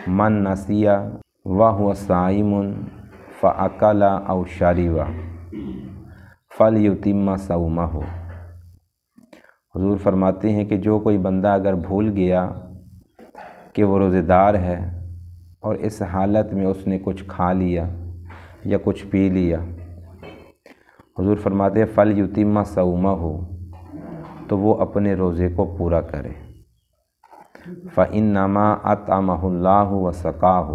من نسیا وهو صائم فأکل او شرب فلیتم صومہ۔ حضور فرماتے ہیں کہ جو کوئی بندہ اگر بھول گیا کہ وہ روزے دار ہے اور اس حالت میں اس نے کچھ کھا لیا یا کچھ پی لیا، حضور فرماتے ہیں فلیتم صومہ، تو وہ اپنے روزے کو پورا کرے۔ فإنما أطعمہ اللہ وسقاہ،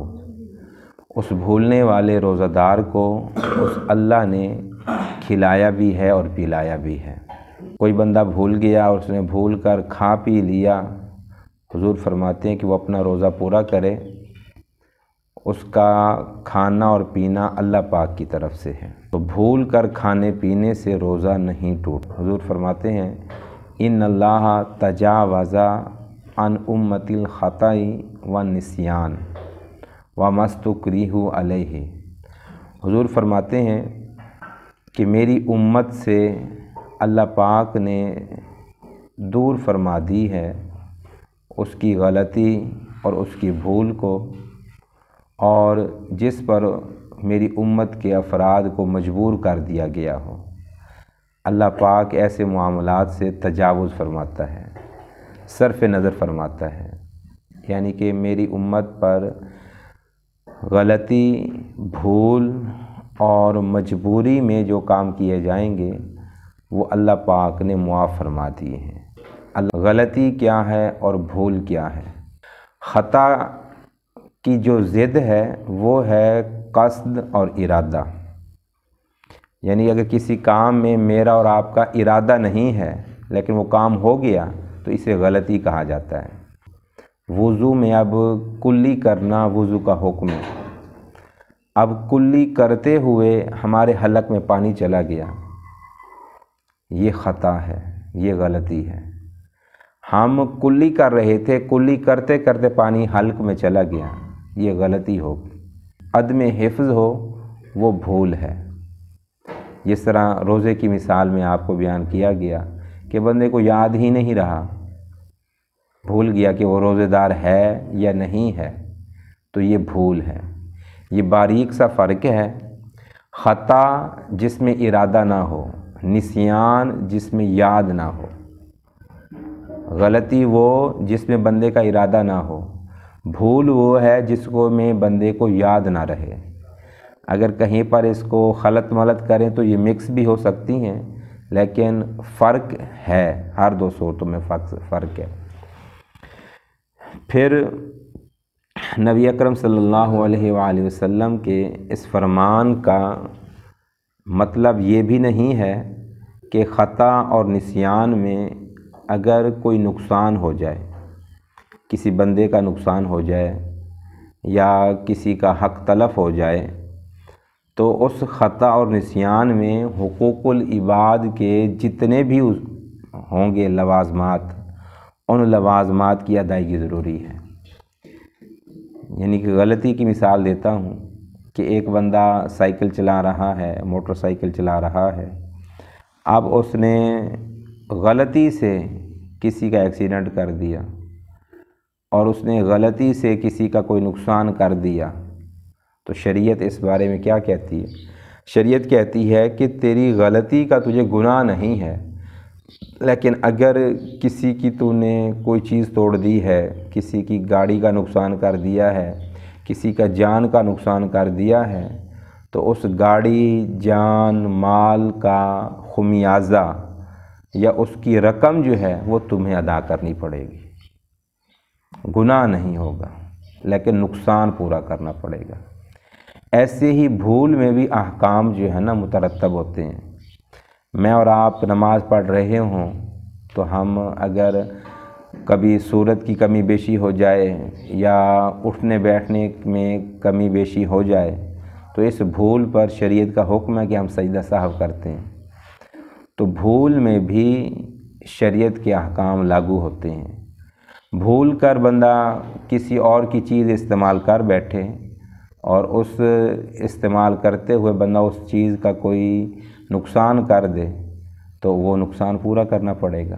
اس بھولنے والے روزہ دار کو اس اللہ نے کھلایا بھی ہے اور پلایا بھی ہے۔ کوئی بندہ بھول گیا اور اس نے بھول کر کھا پی لیا، حضور فرماتے ہیں کہ وہ اپنا روزہ پورا کرے، اس کا کھانا اور پینا اللہ پاک کی طرف سے ہے، تو بھول کر کھانے پینے سے روزہ نہیں ٹوٹ۔ حضور فرماتے ہیں ان اللہ تجاوز عن امتی الخطأ والنسیان وما استکرہوا علیہ۔ حضور فرماتے ہیں کہ میری امت سے اللہ پاک نے دور فرما دی ہے اس کی غلطی اور اس کی بھول کو، اور جس پر میری امت کے افراد کو مجبور کر دیا گیا ہو۔ اللہ پاک ایسے معاملات سے تجاوز فرماتا ہے، صرف نظر فرماتا ہے، یعنی کہ میری امت پر غلطی، بھول اور مجبوری میں جو کام کیے جائیں گے وہ اللہ پاک نے معاف فرما دیے ہیں۔ غلطی کیا ہے اور بھول کیا ہے؟ خطا کی جو ضد ہے وہ ہے قصد اور ارادہ، یعنی اگر کسی کام میں میرا اور آپ کا ارادہ نہیں ہے لیکن وہ کام ہو گیا تو اسے غلطی کہا جاتا ہے۔ وضو میں اب کلی کرنا وضو کا حکم ہے، اب کلی کرتے ہوئے ہمارے حلق میں پانی چلا گیا، یہ خطا ہے، یہ غلطی ہے۔ ہم کلی کر رہے تھے، کلی کرتے کرتے پانی حلق میں چلا گیا، یہ غلطی ہو۔ عدم حفظ ہو وہ بھول ہے۔ جس طرح روزے کی مثال میں آپ کو بیان کیا گیا کہ بندے کو یاد ہی نہیں رہا، بھول گیا کہ وہ روزے دار ہے یا نہیں ہے، تو یہ بھول ہے۔ یہ باریک سا فرق ہے، خطا جس میں ارادہ نہ ہو، نسیان جس میں یاد نہ ہو۔ غلطی وہ جس میں بندے کا ارادہ نہ ہو، بھول وہ ہے جس کو میں بندے کو یاد نہ رہے۔ اگر کہیں پر اس کو خلط ملط کریں تو یہ مکس بھی ہو سکتی ہیں، لیکن فرق ہے، ہر دو صورتوں میں فرق ہے۔ پھر نبی اکرم صلی اللہ علیہ وآلہ وسلم کے اس فرمان کا مطلب یہ بھی نہیں ہے کہ خطا اور نسیان میں اگر کوئی نقصان ہو جائے، کسی بندے کا نقصان ہو جائے یا کسی کا حق تلف ہو جائے، تو اس خطا اور نسیان میں حقوق العباد کے جتنے بھی ہوں گے لوازمات، ان لوازمات کی ادائیگی ضروری ہے۔ یعنی کہ غلطی کی مثال دیتا ہوں کہ ایک بندہ سائیکل چلا رہا ہے، موٹر سائیکل چلا رہا ہے، اب اس نے غلطی سے کسی کا ایکسیڈنٹ کر دیا اور اس نے غلطی سے کسی کا کوئی نقصان کر دیا، تو شریعت اس بارے میں کیا کہتی ہے؟ شریعت کہتی ہے کہ تیری غلطی کا تجھے گناہ نہیں ہے، لیکن اگر کسی کی تو نے کوئی چیز توڑ دی ہے، کسی کی گاڑی کا نقصان کر دیا ہے، کسی کا جان کا نقصان کر دیا ہے، تو اس گاڑی، جان، مال کا خمیازہ یا اس کی رقم جو ہے وہ تمہیں ادا کرنی پڑے گی۔ گناہ نہیں ہوگا لیکن نقصان پورا کرنا پڑے گا۔ ایسے ہی بھول میں بھی احکام جو ہے نا مترتب ہوتے ہیں۔ میں اور آپ نماز پڑھ رہے ہوں تو ہم اگر کبھی صورت کی کمی بیشی ہو جائے یا اٹھنے بیٹھنے میں کمی بیشی ہو جائے تو اس بھول پر شریعت کا حکم ہے کہ ہم سجدہ سہو کرتے ہیں۔ تو بھول میں بھی شریعت کے احکام لاگو ہوتے ہیں۔ بھول کر بندہ کسی اور کی چیز استعمال کر بیٹھے اور اس استعمال کرتے ہوئے بندہ اس چیز کا کوئی نقصان کر دے تو وہ نقصان پورا کرنا پڑے گا۔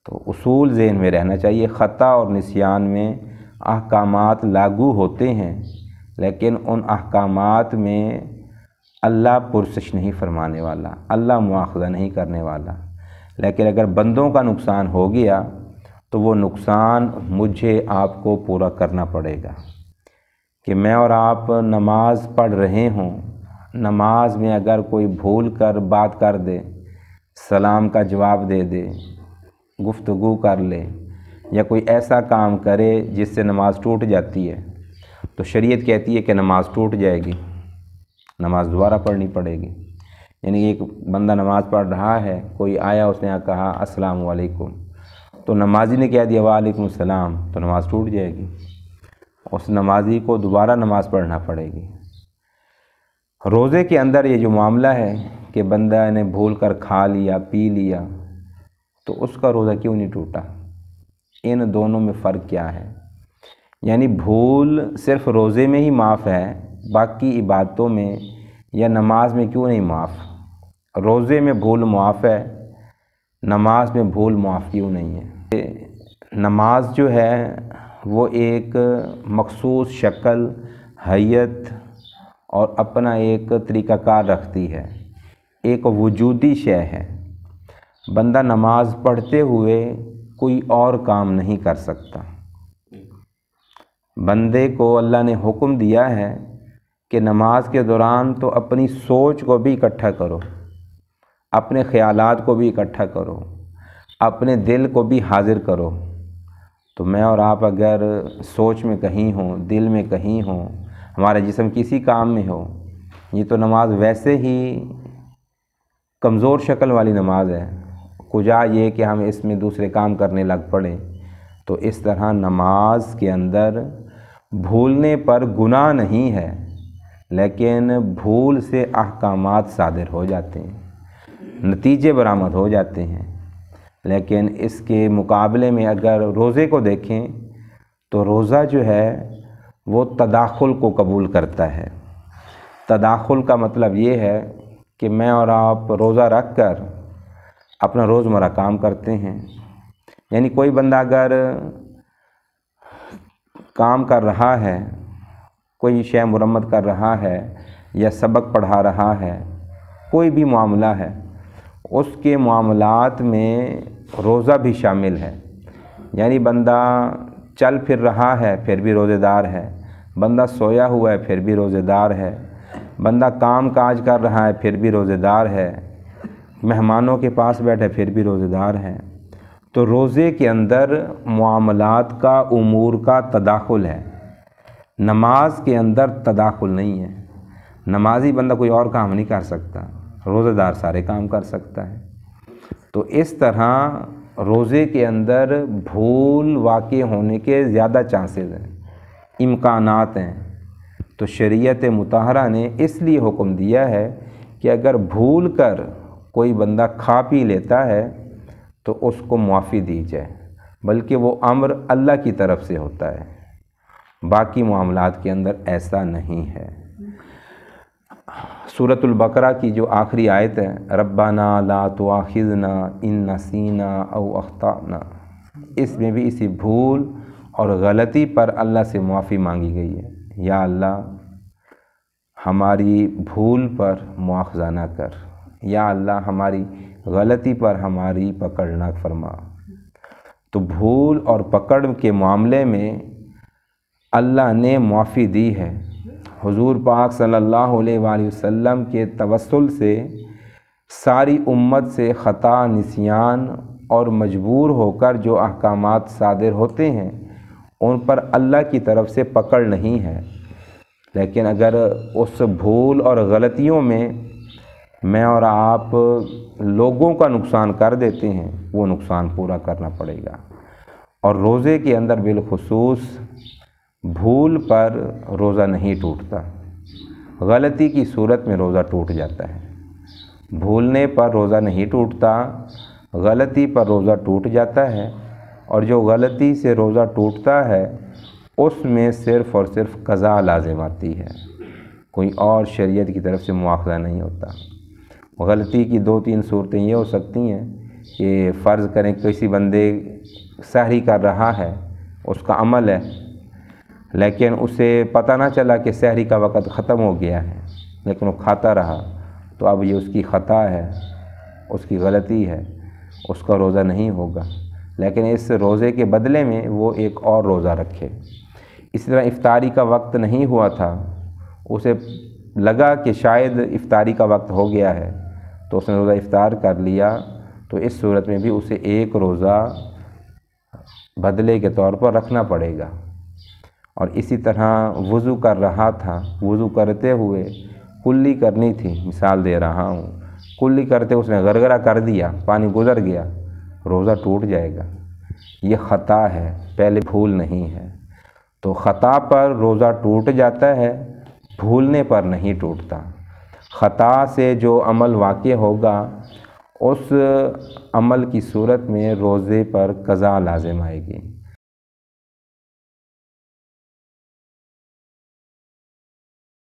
تو اصول ذہن میں رہنا چاہیے، خطا اور نسیان میں احکامات لاگو ہوتے ہیں، لیکن ان احکامات میں اللہ پرسش نہیں فرمانے والا، اللہ مواخذہ نہیں کرنے والا۔ لیکن اگر بندوں کا نقصان ہو گیا تو وہ نقصان مجھے آپ کو پورا کرنا پڑے گا۔ کہ میں اور آپ نماز پڑھ رہے ہوں، نماز میں اگر کوئی بھول کر بات کر دے، سلام کا جواب دے دے، گفتگو کر لے، یا کوئی ایسا کام کرے جس سے نماز ٹوٹ جاتی ہے، تو شریعت کہتی ہے کہ نماز ٹوٹ جائے گی، نماز دوبارہ پڑھنی پڑے گی۔ یعنی ایک بندہ نماز پڑھ رہا ہے، کوئی آیا، اس نے کہا السلام علیکم، تو نمازی نے کہہ دیا وعلیکم السلام، تو نماز ٹوٹ جائے گی، اس نمازی کو دوبارہ نماز پڑھنا پڑے گی۔ روزے کے اندر یہ جو معاملہ ہے کہ بندہ نے بھول کر کھا لیا، پی لیا، تو اس کا روزہ کیوں نہیں ٹوٹا؟ ان دونوں میں فرق کیا ہے؟ یعنی بھول صرف روزے میں ہی معاف ہے، باقی عبادتوں میں یا نماز میں کیوں نہیں معاف؟ روزے میں بھول معاف ہے، نماز میں بھول معاف کیوں نہیں ہے؟ نماز جو ہے وہ ایک مخصوص شکل، حیت اور اپنا ایک طریقہ کار رکھتی ہے، ایک وجودی شے ہے۔ بندہ نماز پڑھتے ہوئے کوئی اور کام نہیں کر سکتا۔ بندے کو اللہ نے حکم دیا ہے کہ نماز کے دوران تو اپنی سوچ کو بھی اکٹھا کرو، اپنے خیالات کو بھی اکٹھا کرو، اپنے دل کو بھی حاضر کرو۔ تو میں اور آپ اگر سوچ میں کہیں ہوں، دل میں کہیں ہوں، ہمارا جسم کسی کام میں ہو، یہ تو نماز ویسے ہی کمزور شکل والی نماز ہے، کجا یہ کہ ہم اس میں دوسرے کام کرنے لگ پڑیں۔ تو اس طرح نماز کے اندر بھولنے پر گناہ نہیں ہے، لیکن بھول سے احکامات صادر ہو جاتے ہیں، نتیجے برآمد ہو جاتے ہیں۔ لیکن اس کے مقابلے میں اگر روزے کو دیکھیں تو روزہ جو ہے وہ تداخل کو قبول کرتا ہے۔ تداخل کا مطلب یہ ہے کہ میں اور آپ روزہ رکھ کر اپنا روزمرہ کام کرتے ہیں۔ یعنی کوئی بندہ اگر کام کر رہا ہے، کوئی شے مرمت کر رہا ہے یا سبق پڑھا رہا ہے، کوئی بھی معاملہ ہے، اس کے معاملات میں روزہ بھی شامل ہے۔ یعنی بندہ چل پھر رہا ہے پھر بھی روزے دار ہے، بندہ سویا ہوا ہے پھر بھی روزے دار ہے، بندہ کام کاج کر رہا ہے پھر بھی روزے دار ہے، مہمانوں کے پاس بیٹھے پھر بھی روزے دار ہے۔ تو روزے کے اندر معاملات کا، امور کا تداخل ہے، نماز کے اندر تداخل نہیں ہے۔ نمازی بندہ کوئی اور کام نہیں کر سکتا، روزہ دار سارے کام کر سکتا ہے۔ تو اس طرح روزے کے اندر بھول واقع ہونے کے زیادہ چانسز ہیں، امکانات ہیں۔ تو شریعت مطہرہ نے اس لیے حکم دیا ہے کہ اگر بھول کر کوئی بندہ کھا پی لیتا ہے تو اس کو معافی دی جائے، بلکہ وہ امر اللہ کی طرف سے ہوتا ہے، باقی معاملات کے اندر ایسا نہیں ہے۔ سورۃ البقرہ کی جو آخری آیت ہے، ربنا لا تؤاخذنا ان نسینا او اخطأنا، اس میں بھی اسی بھول اور غلطی پر اللہ سے معافی مانگی گئی ہے۔ یا اللہ ہماری بھول پر مواخذہ نہ کر، یا اللہ ہماری غلطی پر ہماری پکڑ نہ فرما۔ تو بھول اور پکڑ کے معاملے میں اللہ نے معافی دی ہے۔ حضور پاک صلی اللہ علیہ وآلہ وسلم کے توسل سے ساری امت سے خطا، نسیان اور مجبور ہو کر جو احکامات صادر ہوتے ہیں ان پر اللہ کی طرف سے پکڑ نہیں ہے۔ لیکن اگر اس بھول اور غلطیوں میں اور آپ لوگوں کا نقصان کر دیتے ہیں، وہ نقصان پورا کرنا پڑے گا۔ اور روزے کے اندر بالخصوص بھول پر روزہ نہیں ٹوٹتا، غلطی کی صورت میں روزہ ٹوٹ جاتا ہے۔ بھولنے پر روزہ نہیں ٹوٹتا، غلطی پر روزہ ٹوٹ جاتا ہے، اور جو غلطی سے روزہ ٹوٹتا ہے اس میں صرف اور صرف قضا لازم آتی ہے، کوئی اور شریعت کی طرف سے مواخذہ نہیں ہوتا۔ غلطی کی 2-3 صورتیں یہ ہو سکتی ہیں کہ فرض کریں کسی بندے سحری کر رہا ہے، اس کا عمل ہے لیکن اسے پتہ نہ چلا کہ سحری کا وقت ختم ہو گیا ہے، لیکن وہ کھاتا رہا، تو اب یہ اس کی خطا ہے، اس کی غلطی ہے، اس کا روزہ نہیں ہوگا، لیکن اس روزے کے بدلے میں وہ ایک اور روزہ رکھے۔ اس طرح افطاری کا وقت نہیں ہوا تھا، اسے لگا کہ شاید افطاری کا وقت ہو گیا ہے، تو اس نے روزہ افطار کر لیا، تو اس صورت میں بھی اسے ایک روزہ بدلے کے طور پر رکھنا پڑے گا۔ اور اسی طرح وضو کر رہا تھا، وضو کرتے ہوئے کلی کرنی تھی، مثال دے رہا ہوں، کلی کرتے اس نے غرغرہ کر دیا، پانی گزر گیا، روزہ ٹوٹ جائے گا۔ یہ خطا ہے، پہلے بھول نہیں ہے۔ تو خطا پر روزہ ٹوٹ جاتا ہے، بھولنے پر نہیں ٹوٹتا۔ خطا سے جو عمل واقع ہوگا اس عمل کی صورت میں روزے پر قضا لازم آئے گی۔